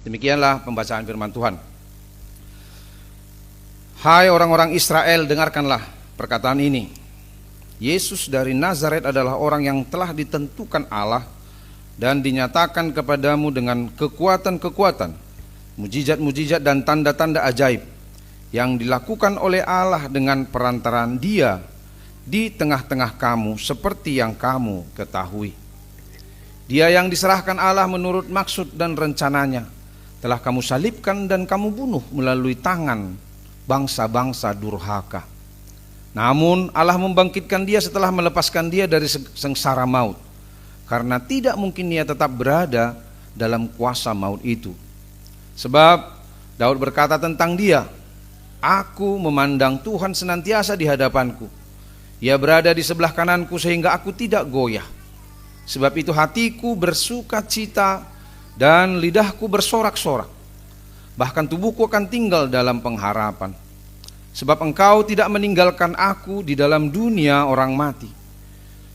Demikianlah pembacaan firman Tuhan. Hai orang-orang Israel, dengarkanlah perkataan ini. Yesus dari Nazaret adalah orang yang telah ditentukan Allah dan dinyatakan kepadamu dengan kekuatan-kekuatan, mujizat-mujizat dan tanda-tanda ajaib yang dilakukan oleh Allah dengan perantaraan Dia di tengah-tengah kamu seperti yang kamu ketahui. Dia yang diserahkan Allah menurut maksud dan rencananya telah kamu salibkan dan kamu bunuh melalui tangan bangsa-bangsa durhaka. Namun Allah membangkitkan Dia setelah melepaskan Dia dari sengsara maut, karena tidak mungkin Dia tetap berada dalam kuasa maut itu. Sebab Daud berkata tentang Dia, aku memandang Tuhan senantiasa di hadapanku. Ia berada di sebelah kananku sehingga aku tidak goyah. Sebab itu hatiku bersuka cita dan lidahku bersorak-sorak. Bahkan tubuhku akan tinggal dalam pengharapan. Sebab Engkau tidak meninggalkan aku di dalam dunia orang mati,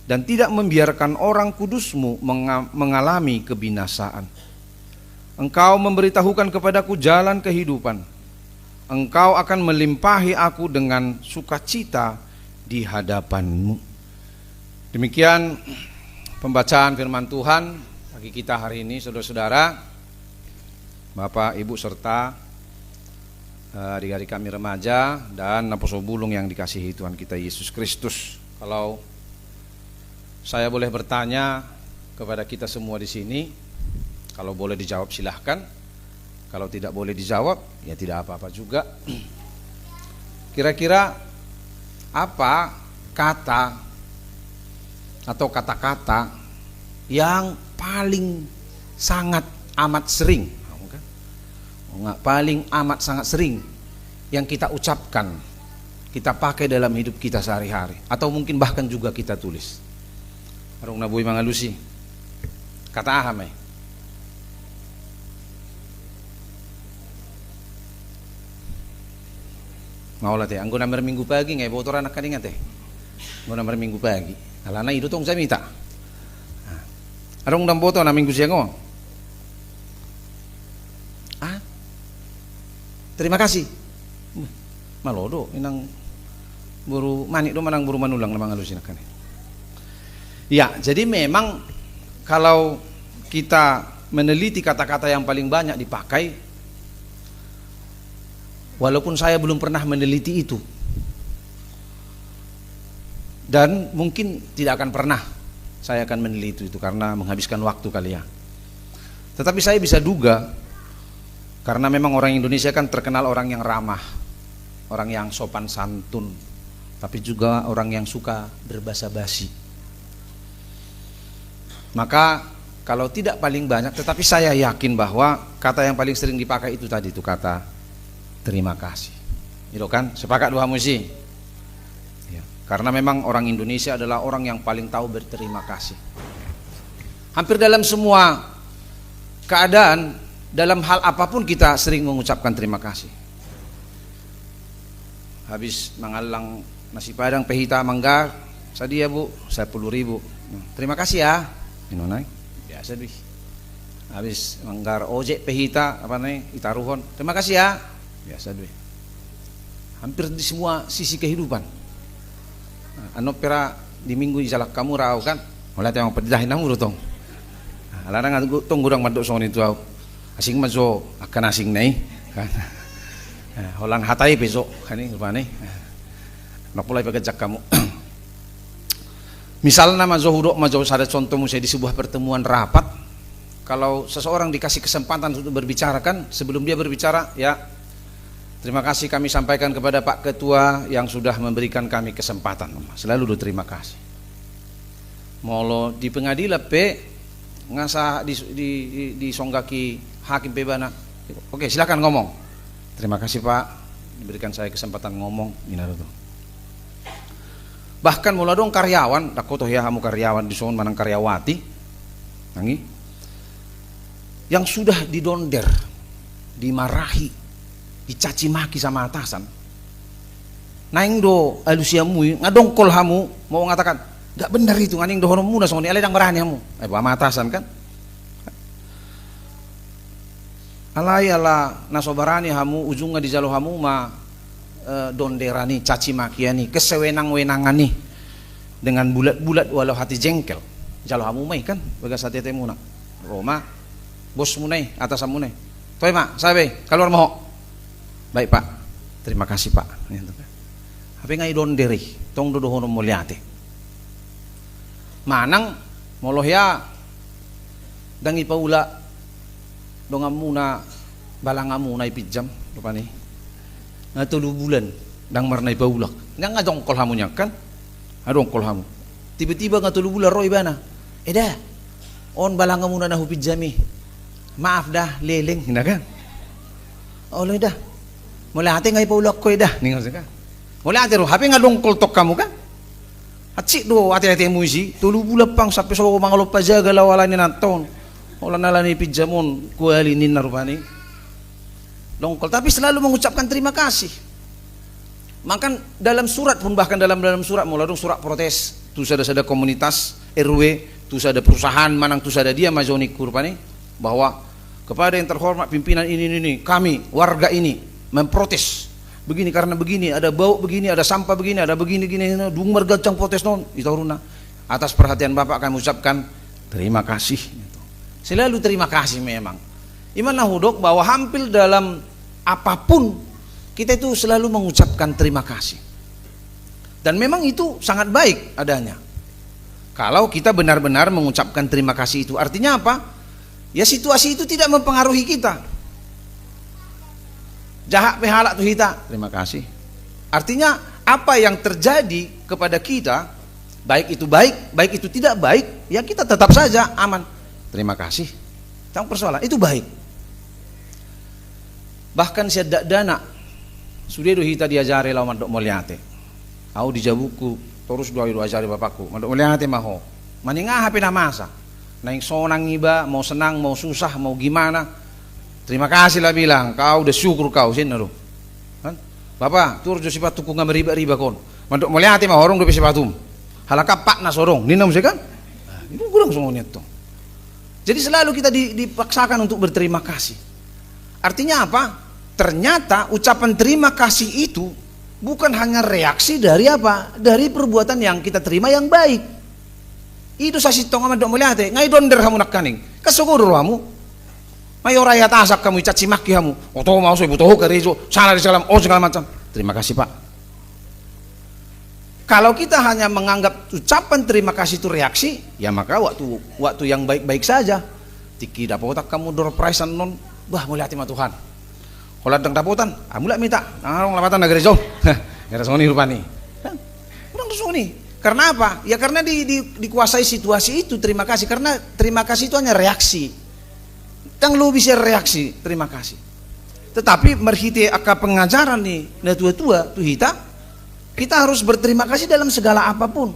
dan tidak membiarkan orang kudus-Mu mengalami kebinasaan. Engkau memberitahukan kepadaku jalan kehidupan. Engkau akan melimpahi aku dengan sukacita di hadapan-Mu. Demikian pembacaan firman Tuhan bagi kita hari ini, saudara-saudara, Bapak, Ibu, serta adik-adik kami remaja dan Apostle Bulung yang dikasihi Tuhan kita Yesus Kristus. Kalau saya boleh bertanya kepada kita semua di sini, kalau boleh dijawab silahkan. Kalau tidak boleh dijawab, ya tidak apa-apa juga. Kira-kira apa kata atau kata-kata yang paling sangat amat sering, paling amat sangat sering yang kita ucapkan, kita pakai dalam hidup kita sehari-hari, atau mungkin bahkan juga kita tulis? Arung nabui mangalusi kata ahame. Maulah teh, anggo nomor minggu pagi ngai botor anak kadingan teh. Anggo nomor minggu pagi. Alana itu tong saya minta. Arung dam boto na minggu siang ngo. Terima kasih. Malodo inang buru manik do manang buru manulang na mangalusin kan. Ya, jadi memang kalau kita meneliti kata-kata yang paling banyak dipakai, walaupun saya belum pernah meneliti itu, dan mungkin tidak akan pernah saya akan meneliti itu karena menghabiskan waktu kali ya. Tetapi saya bisa duga, karena memang orang Indonesia kan terkenal orang yang ramah, orang yang sopan santun, tapi juga orang yang suka berbasa-basi. Maka kalau tidak paling banyak, tetapi saya yakin bahwa kata yang paling sering dipakai itu tadi, itu kata terima kasih. Itu kan, sepakat dua musi. Ya, karena memang orang Indonesia adalah orang yang paling tahu berterima kasih. Hampir dalam semua keadaan, dalam hal apapun kita sering mengucapkan terima kasih. Habis mengalang nasi padang pehita manggar, sadia bu, 10.000. Terima kasih ya. Inonai, biasa duit. Habis manggar ojek pehita apa nih, itaruhon. Terima kasih ya. Biasa duit. Hampir di semua sisi kehidupan. Ano pera di minggu isalak kamu rau kan? Mulai tayong pedidahin namu rutong. Alarang tong gudang mandok son itu au. Asing mazo akan asing nai kan, holang hatai besok kan ini rupanya nak mulai pegajak kamu. Misalnya mazo hudok mazo ada contoh musai di sebuah pertemuan rapat, kalau seseorang dikasih kesempatan untuk berbicara kan, sebelum dia berbicara, ya terima kasih kami sampaikan kepada Pak Ketua yang sudah memberikan kami kesempatan, selalu terima kasih. Molo di pengadilan ngasa di songgaki hakim pebana. Oke, silakan ngomong. Terima kasih Pak, diberikan saya kesempatan ngomong. Bahkan mula dong karyawan, dakotoh ya kamu karyawan di son manang karyawati, nangi, yang sudah didonder, dimarahi, dicaci maki sama atasan. Naing do alusiamu ngadongkol hamu mau mengatakan gak benar itu nganing do hono muna songoni aledang berani hamu. Sama atasan kan. alai ala nasobarani hamu ujungnya di jalo hamu ma donderani caci makiani kesewenang-wenangani dengan bulat-bulat walau hati jengkel jalo hamu mai kan bagas hati temuna Roma bos munai atas munai toy mak sabe keluar mau baik pak terima kasih pak tapi ngai donderi tong dodohono mulyate manang moloh ya dangi paula dongamuna balangamuna ipijam lupa nih ngatulu bulan dang marnai paulak nga dongkol hamunya kan adongkol hamu tiba-tiba ngatulu bulan roy bana eda on balangamuna na hupijami maaf dah leleng hina kan oleh dah mulai hati ngai paulak ko dah ningal kan mulai hati ro hape nga dongkol tok kamu kan Acik do hati-hati muisi tulu bulan pang sampai so mangalop pajaga lawalani naton olah nalani pijamon kualinin narupani dongkol tapi selalu mengucapkan terima kasih. Makan dalam surat pun bahkan dalam surat mulai surat protes tu sada komunitas RW tu sada perusahaan manang tu sada dia majoni kurpani bahwa kepada yang terhormat pimpinan ini kami warga ini memprotes begini karena begini ada bau begini ada sampah begini ada begini dung mergacang protes non itu runa atas perhatian Bapak kami ucapkan terima kasih. Selalu terima kasih memang. Imana hudok bahwa hampir dalam apapun kita itu selalu mengucapkan terima kasih. Dan memang itu sangat baik adanya. Kalau kita benar-benar mengucapkan terima kasih itu artinya apa? Ya situasi itu tidak mempengaruhi kita. Jahat pehalak tuh kita, terima kasih. Artinya apa yang terjadi kepada kita, baik itu tidak baik, ya kita tetap saja aman. Terima kasih. Tang persoalan itu baik. Bahkan saya dana sudah hita diajari lawan mandok moliate. Au dijabuku terus dua ajari bapakku. Mandok moliate maho. Maningah HP masa. Naing sonang iba mau senang mau susah mau gimana. Terima kasih lah bilang, kau udah syukur kau sih naruh. Kan? Bapak, tur jo sifat tuku ngam riba kon. Mandok moliate mah orang do sifatum. Halaka pak na sorong. Ninam sih kan? Itu kurang semuanya tuh. Jadi selalu kita dipaksakan untuk berterima kasih. Artinya apa? Ternyata ucapan terima kasih itu bukan hanya reaksi dari apa? Dari perbuatan yang kita terima yang baik. Itu sasi tong amat dok melihat ngai donder kamu nak kaning. Kasugur kamu. Mayo rakyat asak kamu caci maki kamu. Oto mau so butuh kerejo salah di salam segala macam. Terima kasih Pak. Kalau kita hanya menganggap ucapan terima kasih itu reaksi, ya maka waktu yang baik-baik saja. Tiki dapotak kamu door prize non, bah mulai hati mah Tuhan. Kalau datang dapotan, mulai minta, nang lawatan negeri jauh. Ya rasoni rupani. Kurang rasoni. Karena apa? Ya karena dikuasai situasi itu terima kasih. Karena terima kasih itu hanya reaksi. Tang lu bisa reaksi terima kasih. Tetapi merhiti aka pengajaran nih, na tua-tua tuh kita harus berterima kasih dalam segala apapun.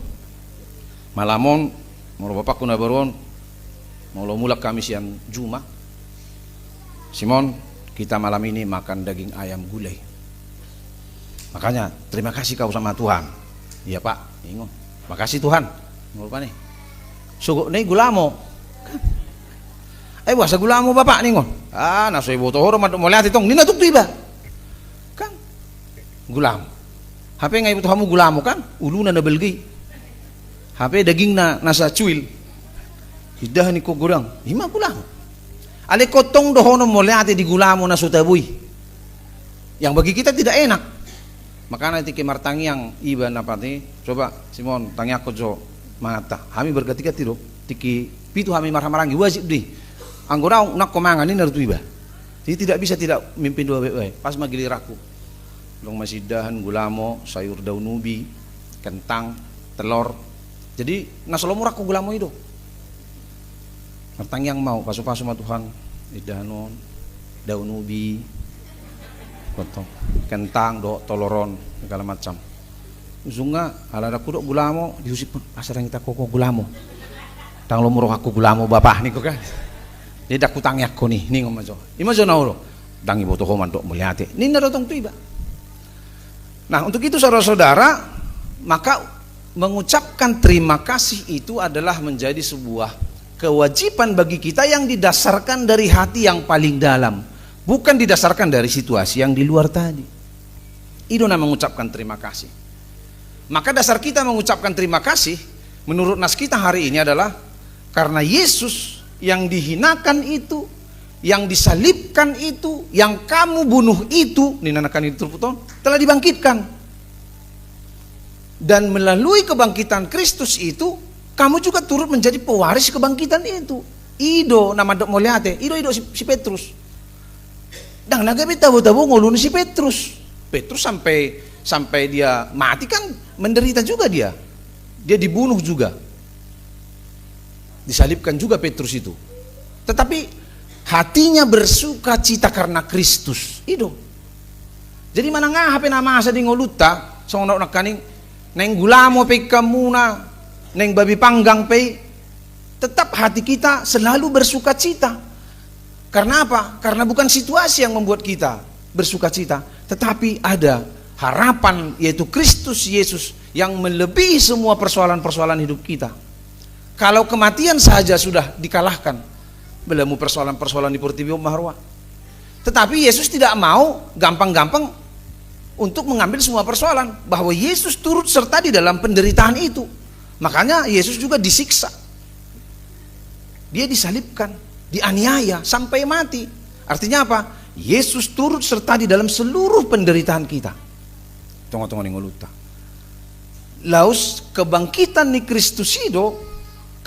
Malamon, mau bapakku nabaron, mau mulak kami siang Juma. Simon, kita malam ini makan daging ayam gulai. Makanya terima kasih kau sama Tuhan. Iya Pak, ingo. Makasih Tuhan. Mau lupa nih. Sugo nih gulamo. Wasa gulamo Bapak nih ngon. Nasoy boto horo mau lihat itong nina tuk tiba. Kan gulamo. HP ngai butuh kamu gulamo kan? Uluna na belgi. HP daging na nasa cuil. Hidah ni ko gurang. Hima gulamo. Ale kotong dohono mo lihat di gulamo na sutabuy. Yang bagi kita tidak enak. Makanya tiki martangi yang iba napati. Coba Simon tangi aku jo mata. Kami berganti-ganti do. Tiki pitu kami marah-marahangi wajib di. Anggora nak komangan ini narutu iba. Jadi tidak bisa tidak mimpin dua baik. Pas magilir aku. Long masih dahan gulamo, sayur daun ubi, kentang, telur. Jadi nasolomur aku gulamo itu. Martang yang mau pasu-pasu sama Tuhan. Idanon, daun ubi, potong, kentang, toloron, segala macam. Usunga, ala aku dok gulamo, diusip pun pasar yang kita koko gulamo. Tang lomur aku gulamo bapak nih kok kan. Jadi aku tangi aku nih ngomajo. Imajo nauro. Dangi boto homan dok melihat. Ini narotong tu iba. Nah untuk itu saudara-saudara, maka mengucapkan terima kasih itu adalah menjadi sebuah kewajiban bagi kita yang didasarkan dari hati yang paling dalam. bukan didasarkan dari situasi yang di luar tadi. Itu namanya mengucapkan terima kasih. Maka dasar kita mengucapkan terima kasih menurut nas kita hari ini adalah karena Yesus yang dihinakan itu, yang disalibkan itu, yang kamu bunuh itu, ninanakan itu telah dibangkitkan. Dan melalui kebangkitan Kristus itu, kamu juga turut menjadi pewaris kebangkitan itu. Ido nama dok moliate, ido si Petrus. Dan naga tahu-tahu ngulun si Petrus. Petrus sampai dia mati kan menderita juga dia. Dia dibunuh juga. Disalibkan juga Petrus itu. Tetapi hatinya bersuka cita karena Kristus. Ido. Jadi mana ngahape nama asa di ngoluta, songo nak kaning neng gulamo pe kamuna, neng babi panggang pe, tetap hati kita selalu bersuka cita. Karena apa? Karena bukan situasi yang membuat kita bersuka cita, tetapi ada harapan, yaitu Kristus Yesus yang melebihi semua persoalan-persoalan hidup kita. Kalau kematian saja sudah dikalahkan, belum persoalan-persoalan di Portibio Maharwa. Tetapi Yesus tidak mau gampang-gampang untuk mengambil semua persoalan, bahwa Yesus turut serta di dalam penderitaan itu. Makanya Yesus juga disiksa. Dia disalibkan, dianiaya sampai mati. Artinya apa? Yesus turut serta di dalam seluruh penderitaan kita. Tunggu-tunggu nih ngoluta. Laus kebangkitan di Kristus itu,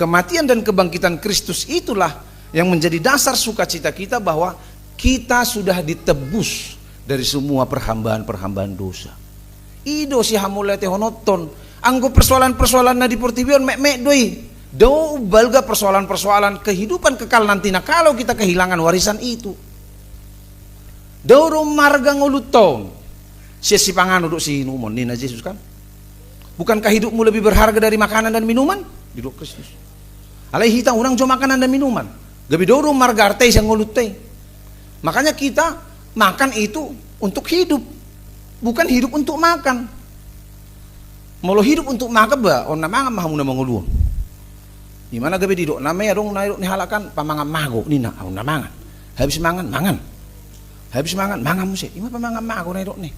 kematian dan kebangkitan Kristus itulah yang menjadi dasar sukacita kita bahwa kita sudah ditebus dari semua perhambaan-perhambaan dosa. Ido si hamula teh honoton. Anggo persoalan-persoalan na di Portibion mek doi. Do balga persoalan-persoalan kehidupan kekal nanti nah kalau kita kehilangan warisan itu. Doro marga ngulutong. Si pangan uduk si numon nina Yesus kan. Bukankah hidupmu lebih berharga dari makanan dan minuman? Hidup Kristus. Alai hita urang jo makanan dan minuman. Gabi doro marga artei yang nguluteng. Makanya kita makan itu untuk hidup, bukan hidup untuk makan. Mau hidup untuk makan ba, on namanya mahamu na manguluon. Di mana gabi didok namanya dong naik nihalakan pamangan mago nina, on namanya. Habis mangan. Habis mangan musik. Ima pamangan mago naik dok nih.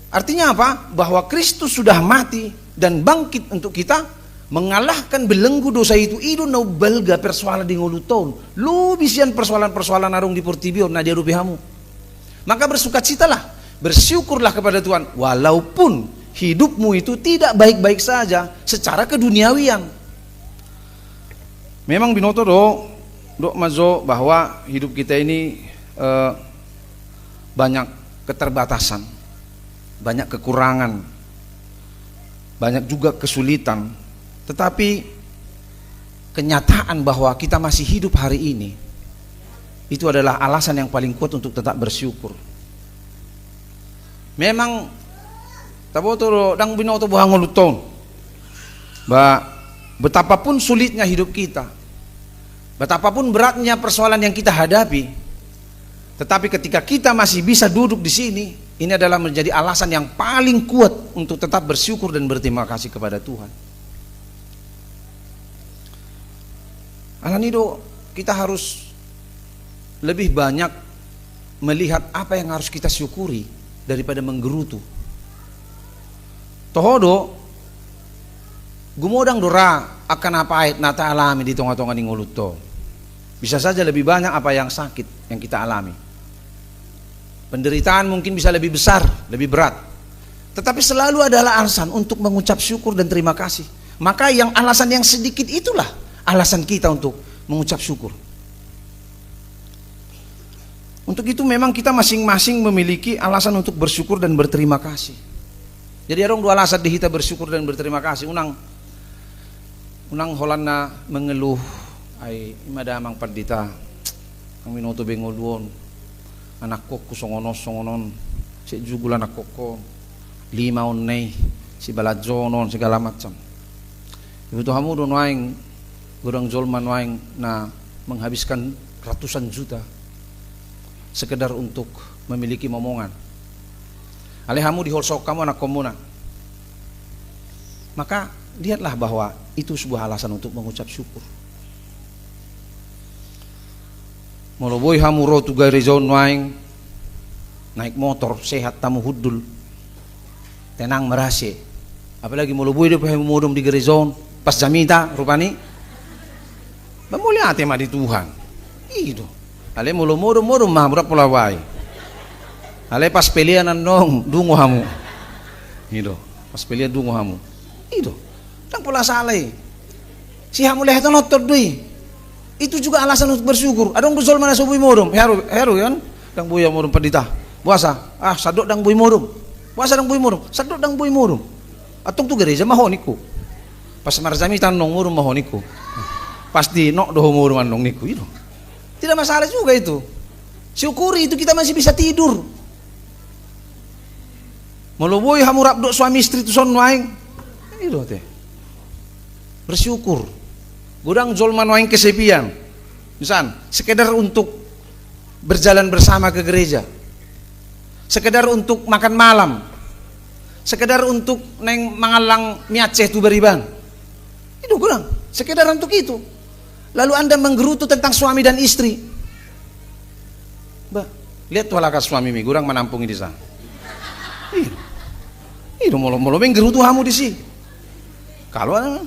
Artinya apa? Bahwa Kristus sudah mati dan bangkit untuk kita, mengalahkan belenggu dosa itu. Itu nau balga persoalan di nguluton. Lu bisian persoalan-persoalan arung di Portibio na dia rupihamu. Maka bersukacitalah, bersyukurlah kepada Tuhan walaupun hidupmu itu tidak baik-baik saja secara keduniawian. Memang binoto dok mazo bahwa hidup kita ini banyak keterbatasan, banyak kekurangan, banyak juga kesulitan. Tetapi kenyataan bahwa kita masih hidup hari ini itu adalah alasan yang paling kuat untuk tetap bersyukur. Memang taboto dang binoto buhang luton. Betapapun sulitnya hidup kita, betapapun beratnya persoalan yang kita hadapi, tetapi ketika kita masih bisa duduk di sini, ini adalah menjadi alasan yang paling kuat untuk tetap bersyukur dan berterima kasih kepada Tuhan. Alanido, kita harus lebih banyak melihat apa yang harus kita syukuri daripada menggerutu. Tohodo gumodang dora akan apa ait nata alami di tonga-tonga ning nguluto. Bisa saja lebih banyak apa yang sakit yang kita alami. Penderitaan mungkin bisa lebih besar, lebih berat. Tetapi selalu adalah alasan untuk mengucap syukur dan terima kasih. Maka yang alasan yang sedikit itulah alasan kita untuk mengucap syukur. Untuk itu memang kita masing-masing memiliki alasan untuk bersyukur dan berterima kasih. Jadi ada dua alasan di kita bersyukur dan berterima kasih. Unang holana mengeluh ay imadamang pandita ang minuto bengoluon anak ko songonon si jugul anak ko 5 onay si baladzonon segala macam. Ibu Tuhamu don waing gurang jolman waing na menghabiskan ratusan juta sekedar untuk memiliki momongan. Alehamu di holsok kamu anak komuna. Maka lihatlah bahwa itu sebuah alasan untuk mengucap syukur. Moloboy hamu rotu garizon waing naik motor sehat tamu hudul tenang merasi. Apalagi moloboy dia pakai modom di garizon pas jamita rupani bamuliate mah di Tuhan. Itu. Ale molo modom mah berapa lawai. Ale pas pelian nong dungo hamu. Itu. Pas pelian dungo hamu. Itu. Tang pula saleh. Si hamu leh tonot todui. Itu juga alasan untuk bersyukur. Adong busol mana sobui modom. Heru kan. Dang buya modom pedita. Puasa. Sadok dang bui modom. Puasa dang bui modom. Sadok dang bui modom. Atong tu gereja mahoniku. Pas marzami tanong modom mahoniku. Pas di nok doho modom anong niku itu. Tidak masalah juga itu. Syukuri itu kita masih bisa tidur. Moloboy hamu rabdo suami istri tu son waing. Itu teh. Bersyukur. Gudang zolman waing kesepian. Misal, sekedar untuk berjalan bersama ke gereja. Sekedar untuk makan malam. Sekedar untuk neng mangalang miaceh tu beriban. Itu gudang. Sekedar untuk itu. Lalu Anda menggerutu tentang suami dan istri. Bah, lihat tuh lakas suami mi, gurang menampungi di sana. Itu molo menggerutu hamu di sini. Kalau ada,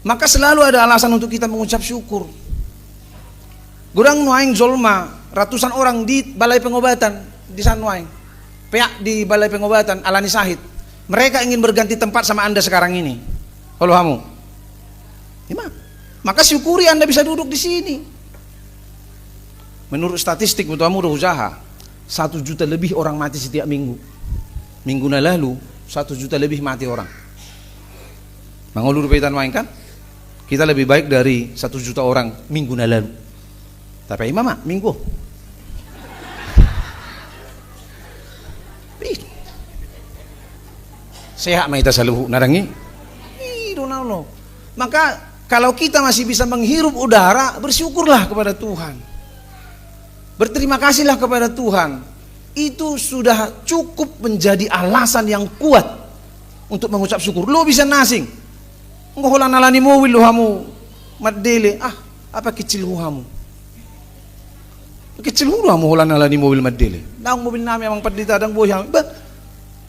maka selalu ada alasan untuk kita mengucap syukur. Gurang nuaing zolma, ratusan orang di balai pengobatan di sana nuaing. Pihak di balai pengobatan Alani Sahid. Mereka ingin berganti tempat sama Anda sekarang ini. Kalau hamu. Maka syukuri Anda bisa duduk di sini. Menurut statistik untuk kamu udah usaha 1 juta lebih orang mati setiap minggu. Minggu lalu 1 juta lebih mati orang. Mangulur peitan main kan? Kita lebih baik dari 1 juta orang minggu lalu. Tapi imam minggu. Sehat mah kita selalu narangi. No. Maka kalau kita masih bisa menghirup udara, bersyukurlah kepada Tuhan. Berterima kasihlah kepada Tuhan. Itu sudah cukup menjadi alasan yang kuat untuk mengucap syukur. Lo bisa nasing. Ngoholan alani mobil lo hamu madele. Apa kecil ho hamu? Kecil ho hamu holan alani mobil madele. Daung mobil nami amang padita dang boyang.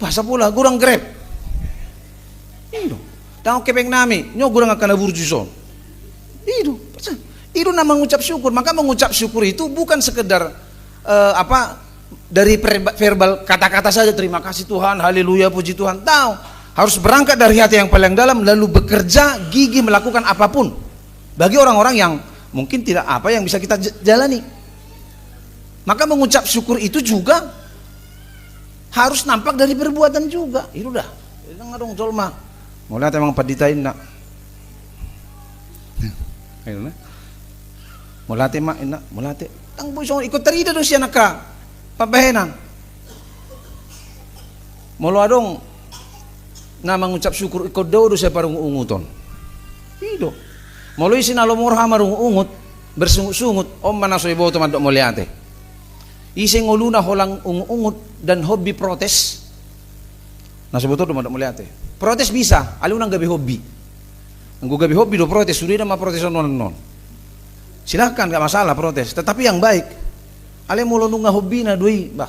Bahasa pula gurang grab. Itu. Daung kepeng nami nyo gurang akan burjuson. Itu nama mengucap syukur. Maka mengucap syukur itu bukan sekedar dari verbal kata-kata saja, terima kasih Tuhan, haleluya, puji Tuhan. Tahu, harus berangkat dari hati yang paling dalam, lalu bekerja gigih melakukan apapun. Bagi orang-orang yang mungkin tidak apa yang bisa kita jalani. Maka mengucap syukur itu juga harus nampak dari perbuatan juga. Itu dah. Ngadong jolma. Mulai emang paditain nak. Ayo na. Mulate mak ina, mulate. Tang boy ikut terida do siya naka. Pabahenang. Molo adong na mengucap syukur ikut do siya parang unguton. Ido. Molo isin alomorha marung ungut bersungut-sungut om manasoy boto mandok moliate. Ising uluna holang ungut dan hobi protes. Nasoboto do mandok moliate. Protes bisa, alunang gabi hobi. Anggo gabi hobi do protes, sudah nama protes non. Silahkan, gak masalah protes. Tetapi yang baik, ale mulo nunga hobi na doi, bah.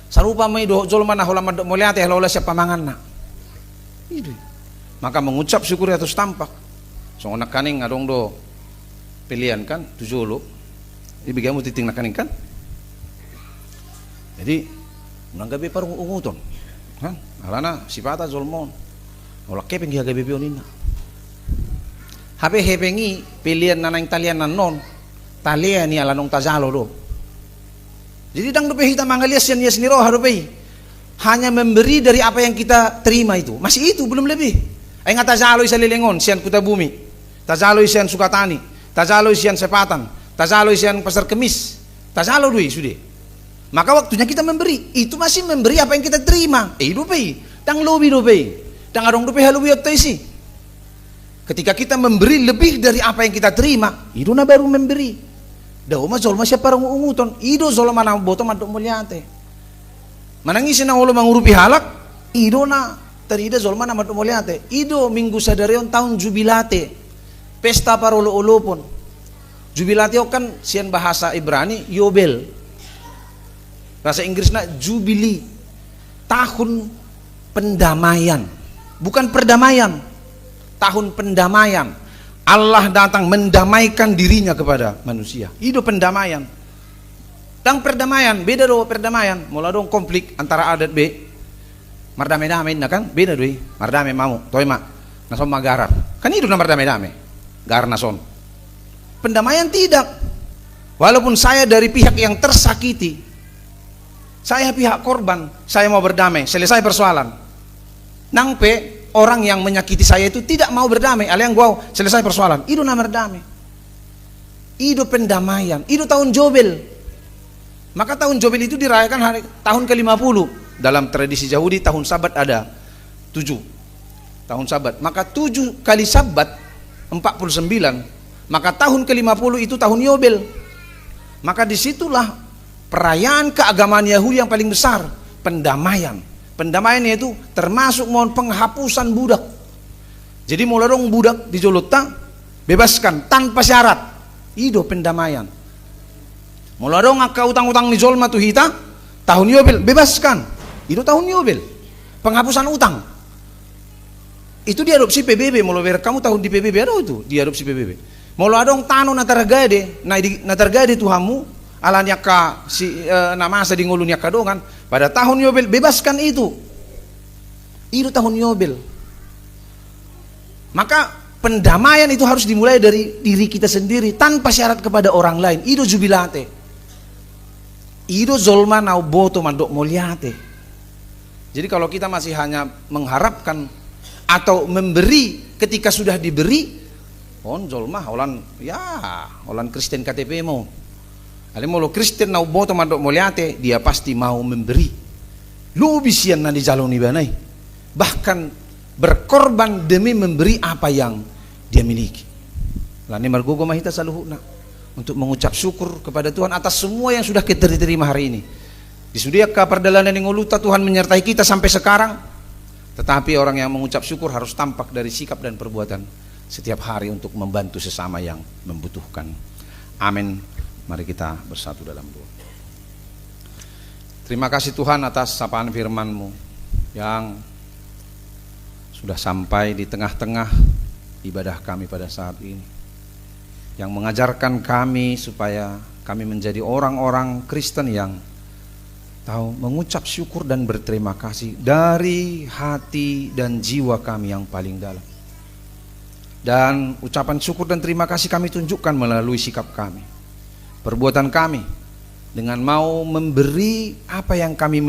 Sarupa may do jolman na hola madok moliate halola siya pamangan na. Itu. Maka mengucap syukur atas tampak. So nak kaning adong do pilihan kan, tujolo. Ibigay mo titing na kaning kan. Jadi, unang gabi parang unguton. Kan? Alana sipata jolmon. Ola kepeng giha gabi pionin na. Hape hepengi pilihan nanang talian nanon talian ni alanong tazalo do. Jadi dang dope hita mangalias yan yes niro harupe. Hanya memberi dari apa yang kita terima itu. Masih itu belum lebih. Ay nga tazalo isa lilingon siyan kuta bumi. Tazalo siyan Sukatani. Tazalo siyan Sepatan. Tazalo siyan Pasar Kemis. Tazalo doi sudah. Maka waktunya kita memberi. Itu masih memberi apa yang kita terima. Dope. Dang lobi dope. Dang adong dope halubi otoy si. Ketika kita memberi lebih dari apa yang kita terima, itu na baru memberi. Daw ma zolma siya parang uunguton. Ido zolma na boto madok mulyate. Manangisin ang ulo mangurupi halak, ido na tarida zolma na madok mulyate. Ido minggu sadareon tahun jubilate. Pesta para ulo-ulo pon. Jubilatio kan sian bahasa Ibrani Yobel. Bahasa Inggrisnya Jubilee. Tahun pendamaian. Bukan perdamaian. Tahun pendamaian. Allah datang mendamaikan dirinya kepada manusia. Itu pendamaian. Dan perdamaian, beda do perdamaian. Mula dong konflik antara A dan B. Mardame-dame na kan? Beda doi. Mardame mamu, toy mak. Nason magarar. Kan itu na mardame-dame. Gar nason. Pendamaian tidak. Walaupun saya dari pihak yang tersakiti, saya pihak korban, saya mau berdamai, selesai persoalan. Nangpe orang yang menyakiti saya itu tidak mau berdamai, aliang gua selesai persoalan. Itu nama berdamai. Itu pendamaian. Itu tahun Jobel. Maka tahun Jobel itu dirayakan hari tahun ke-50. Dalam tradisi Yahudi tahun Sabat ada 7 tahun Sabat. Maka 7 kali Sabat 49. Maka tahun ke-50 itu tahun Yobel. Maka disitulah perayaan keagamaan Yahudi yang paling besar, pendamaian. Pendamaian itu termasuk mohon penghapusan budak. Jadi mulai dong budak di Jolota bebaskan tanpa syarat. Itu pendamaian. Mulai dong akka utang-utang di Zolma tuh hita tahun Yobel bebaskan. Itu tahun Yobel. Penghapusan utang. Itu diadopsi PBB. Mulai kamu tahun di PBB ada itu diadopsi PBB. Mulai dong tano natargade, natargade Tuhanmu. Alanya ka si nama asa di ngulunya kadongan pada tahun Yobel bebaskan itu tahun Yobel. Maka pendamaian itu harus dimulai dari diri kita sendiri tanpa syarat kepada orang lain. Itu jubilate, itu zolma nau boto mandok moliate. Jadi kalau kita masih hanya mengharapkan atau memberi ketika sudah diberi, on zolma olan Kristen KTP mau. Ale molo Kristen nau boto mandok moliate, dia pasti mau memberi. Lebih sian na di jaloni banai. Bahkan berkorban demi memberi apa yang dia miliki. Lani margogo mahita saluhuna untuk mengucap syukur kepada Tuhan atas semua yang sudah kita terima hari ini. Disudiakan perjalanan yang uluta Tuhan menyertai kita sampai sekarang. Tetapi orang yang mengucap syukur harus tampak dari sikap dan perbuatan setiap hari untuk membantu sesama yang membutuhkan. Amin. Mari kita bersatu dalam doa. Terima kasih Tuhan atas sapaan firman-Mu yang sudah sampai di tengah-tengah ibadah kami pada saat ini, yang mengajarkan kami supaya kami menjadi orang-orang Kristen yang tahu mengucap syukur dan berterima kasih dari hati dan jiwa kami yang paling dalam. Dan ucapan syukur dan terima kasih kami tunjukkan melalui sikap kami, perbuatan kami, dengan mau memberi apa yang kami miliki